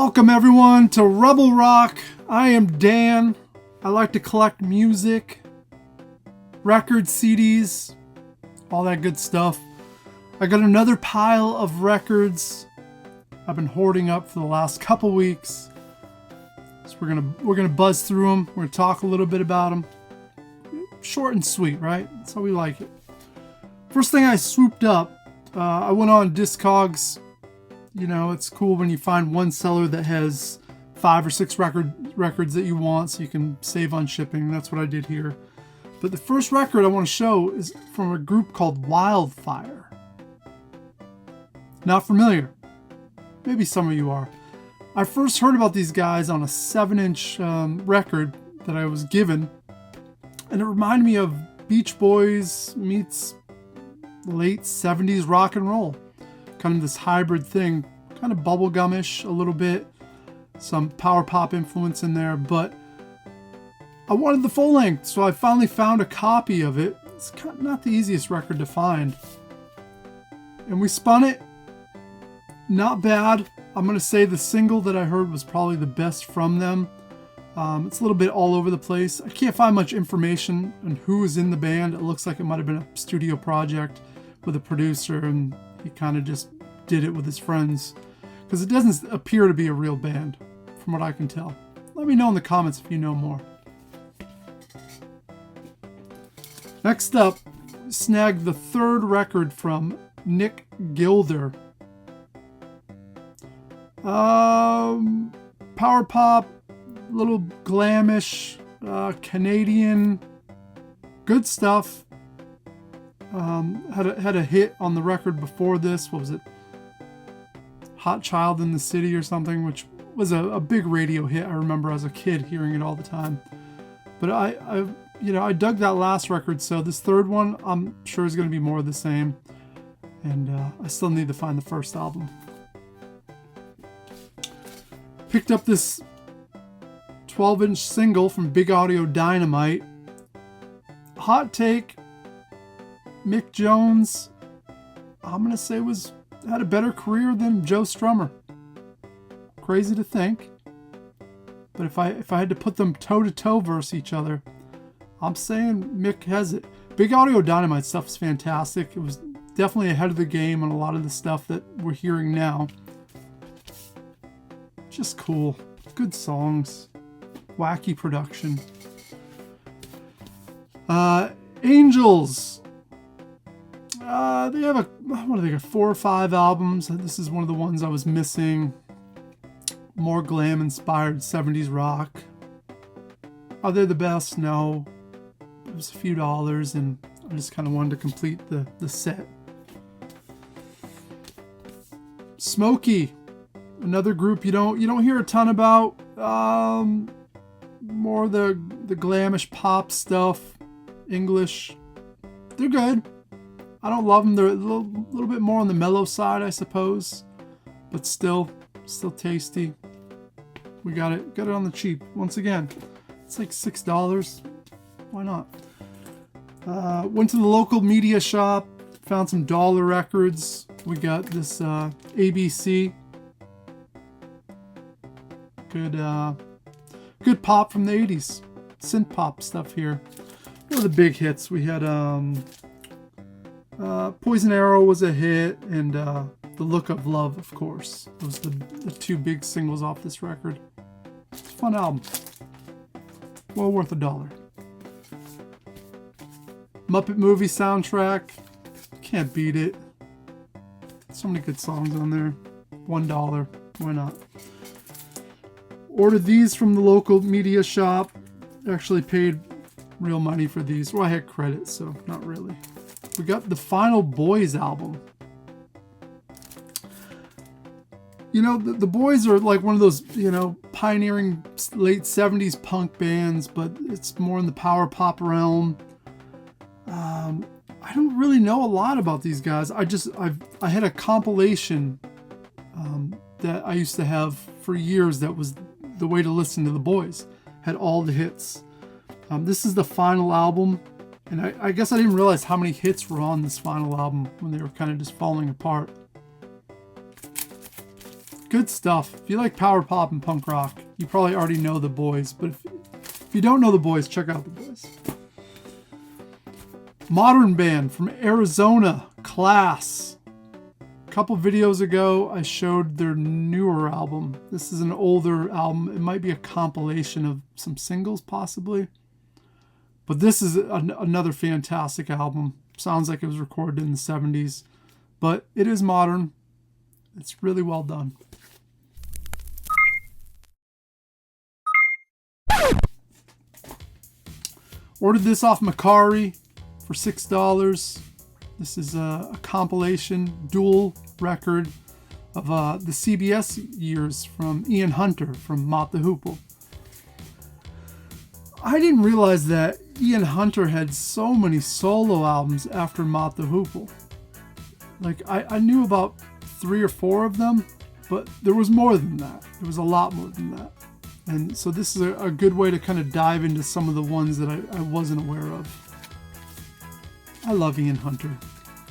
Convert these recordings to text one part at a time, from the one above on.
Welcome everyone to Rebel Rock. I am Dan. I like to collect music, records, CDs, all that good stuff. I got another pile of records I've been hoarding up for the last couple weeks. So we're gonna buzz through them. We're gonna talk a little bit about them. Short and sweet, right? That's how we like it. First thing I swooped up, I went on Discogs. You know, it's cool when you find one seller that has 5 or 6 records that you want, so you can save on shipping. That's what I did here. But the first record I want to show is from a group called Wildfire. Not familiar? Maybe some of you are. I first heard about these guys on a 7-inch record that I was given, and it reminded me of Beach Boys meets late 70s rock and roll. Kind of this hybrid thing, kind of bubblegumish a little bit, some power pop influence in there, but I wanted the full length, so I finally found a copy of it. It's not the easiest record to find. And we spun it. Not bad. I'm going to say the single that I heard was probably the best from them. It's a little bit all over the place. I can't find much information on who is in the band. It looks like it might have been a studio project with a producer, and he kind of just did it with his friends, because it doesn't appear to be a real band from what I can tell. Let me know in the comments if you know more. Next up, snagged the third record from Nick Gilder. Power pop, little glamish, Canadian, good stuff. Had a hit on the record before this. What was it? Hot Child in the City or something, which was a big radio hit. I remember as a kid hearing it all the time. But I dug that last record, so this third one I'm sure is going to be more of the same. And I still need to find the first album. Picked up this 12-inch single from Big Audio Dynamite. Hot take. Mick Jones, I'm going to say had a better career than Joe Strummer. Crazy to think. But if I had to put them toe-to-toe versus each other, I'm saying Mick has it. Big Audio Dynamite stuff is fantastic. It was definitely ahead of the game on a lot of the stuff that we're hearing now. Just cool. Good songs. Wacky production. Angels. They have they got 4 or 5 albums. This is one of the ones I was missing. More glam-inspired 70s rock. Are they the best? No. It was a few dollars, and I just kind of wanted to complete the set. Smokey, another group you don't hear a ton about. More the glamish pop stuff, English. They're good. I don't love them. They're a little bit more on the mellow side, I suppose, but still tasty. We got it on the cheap. Once again, it's like $6. Why not? Went to the local media shop, found some dollar records. We got this ABC. Good pop from the 80s. Synth pop stuff here. One of the big hits. We had Poison Arrow was a hit, and The Look of Love, of course. Those are the 2 big singles off this record. It's a fun album. Well worth $1. Muppet Movie soundtrack. Can't beat it. So many good songs on there. $1. Why not? Ordered these from the local media shop. Actually paid real money for these. Well, I had credit, so not really. We got the Final Boys album. You know, the Boys are like one of those, pioneering late 70s punk bands, but it's more in the power pop realm. I don't really know a lot about these guys. I had a compilation that I used to have for years that was the way to listen to the Boys. Had all the hits. This is the final album. And I guess I didn't realize how many hits were on this final album when they were kind of just falling apart. Good stuff. If you like power pop and punk rock, you probably already know The Boys, but if you don't know The Boys, check out The Boys. Modern band from Arizona, Class. A couple videos ago, I showed their newer album. This is an older album. It might be a compilation of some singles, possibly. But this is another fantastic album. Sounds like it was recorded in the 70s. But it is modern. It's really well done. Ordered this off Macari for $6. This is a compilation, dual record of the CBS years from Ian Hunter from Mott the Hoople. I didn't realize that Ian Hunter had so many solo albums after Mott the Hoople. Like, I knew about 3 or 4 of them, but there was more than that. There was a lot more than that. And so this is a good way to kind of dive into some of the ones that I wasn't aware of. I love Ian Hunter.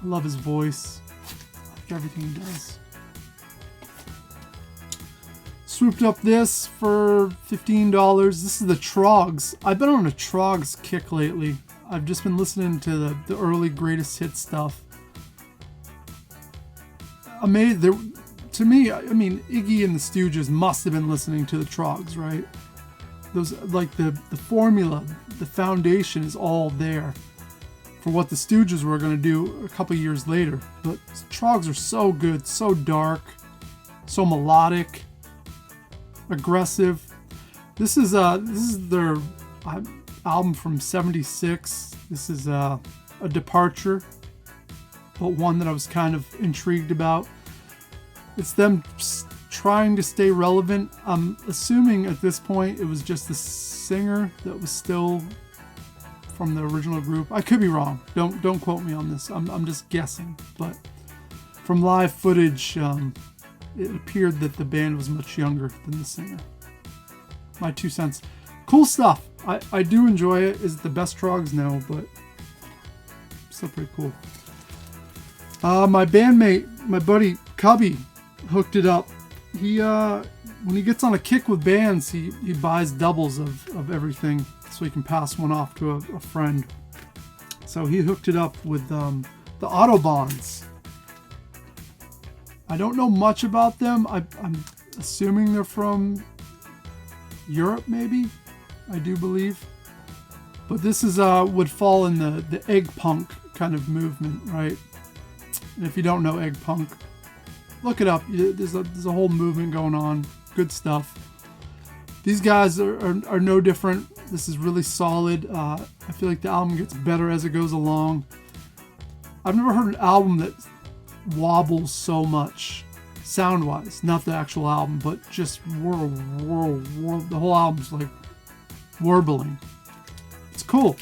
I love his voice. I like everything he does. Swooped up this for $15. This is the Troggs. I've been on a Troggs kick lately. I've just been listening to the early greatest hit stuff. To me, I mean, Iggy and the Stooges must have been listening to the Troggs, right? Those, like, the formula, the foundation is all there for what the Stooges were going to do a couple years later. But Troggs are so good, so dark, so melodic, aggressive. This is their album from '76. This is a departure, but one that I was kind of intrigued about. It's them trying to stay relevant. I'm assuming at this point it was just the singer that was still from the original group. I could be wrong. Don't quote me on this. I'm just guessing. But from live footage, it appeared that the band was much younger than the singer. My 2 cents. Cool stuff. I do enjoy it. Is it the best Troggs? No, but still pretty cool. My bandmate, my buddy Cubby, hooked it up. He when he gets on a kick with bands, he buys doubles of everything so he can pass one off to a friend. So he hooked it up with the Autobahns. I don't know much about them. I'm assuming they're from Europe, maybe. I do believe. But this is would fall in the egg punk kind of movement, right? And if you don't know egg punk, look it up. There's a whole movement going on. Good stuff. These guys are no different. This is really solid. I feel like the album gets better as it goes along. I've never heard an album that wobbles so much, sound-wise. Not the actual album, but just whirl. The whole album's like warbling. It's cool.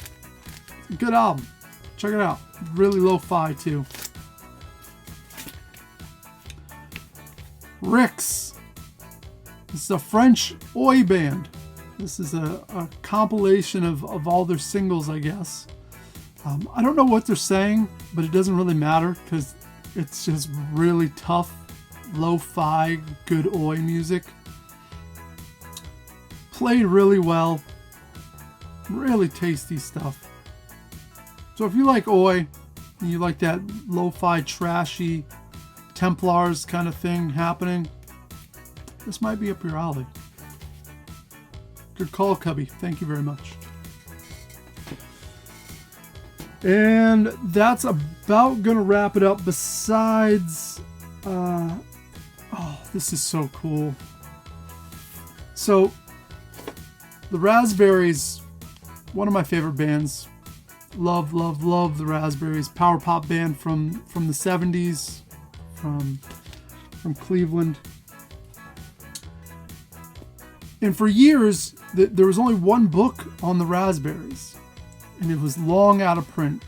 It's a good album. Check it out. Really lo-fi too. Rix. This is a French oi band. This is a compilation of all their singles, I guess. I don't know what they're saying, but it doesn't really matter because it's just really tough, lo-fi, good oi music. Played really well. Really tasty stuff. So if you like oi, and you like that lo-fi, trashy, Templars kind of thing happening, this might be up your alley. Good call, Cubby. Thank you very much. And that's about gonna wrap it up. Besides, oh, this is so cool. So, the Raspberries, one of my favorite bands. Love the Raspberries. Power pop band from the 70s. From Cleveland. And for years, there was only one book on the Raspberries, and it was long out of print,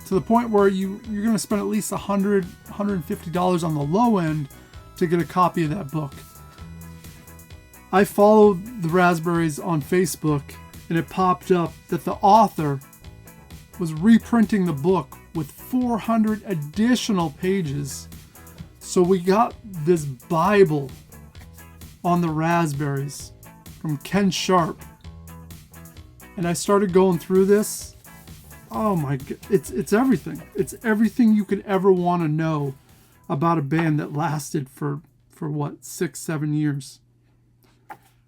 to the point where you're going to spend at least $100, $150 on the low end to get a copy of that book. I followed the Raspberries on Facebook, and it popped up that the author was reprinting the book with 400 additional pages. So we got this Bible on the Raspberries from Ken Sharp. And I started going through this. Oh my God, it's everything. It's everything you could ever want to know about a band that lasted for what, 6-7 years.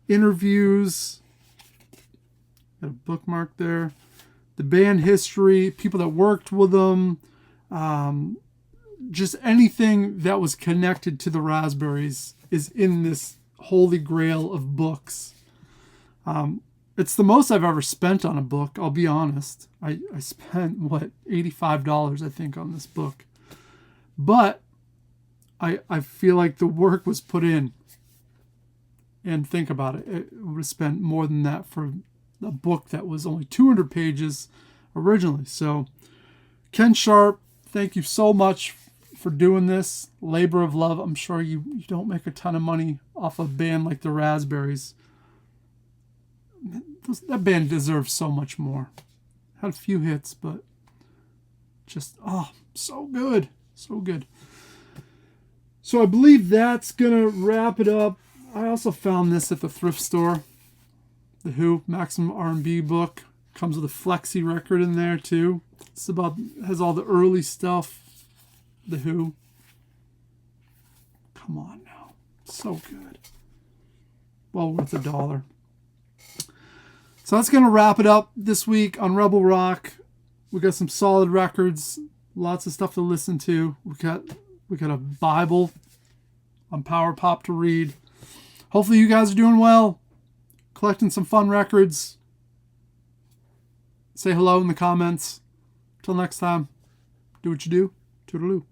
Interviews, got a bookmark there. The band history, people that worked with them, just anything that was connected to the Raspberries is in this holy grail of books. It's the most I've ever spent on a book, I'll be honest. I spent, $85, I think, on this book. But I feel like the work was put in. And think about it. It would have spent more than that for a book that was only 200 pages originally. So, Ken Sharp, thank you so much for doing this. Labor of love. I'm sure you don't make a ton of money off a band like the Raspberries. That band deserves so much more. Had a few hits, but just, so good. So good. So I believe that's going to wrap it up. I also found this at the thrift store. The Who Maximum R&B book. Comes with a Flexi record in there too. Has all the early stuff. The Who. Come on now. So good. Well worth $1. So that's going to wrap it up this week on Rebel Rock. We got some solid records. Lots of stuff to listen to. We got a Bible on Power Pop to read. Hopefully you guys are doing well. Collecting some fun records. Say hello in the comments. Till next time, do what you do. Toodaloo.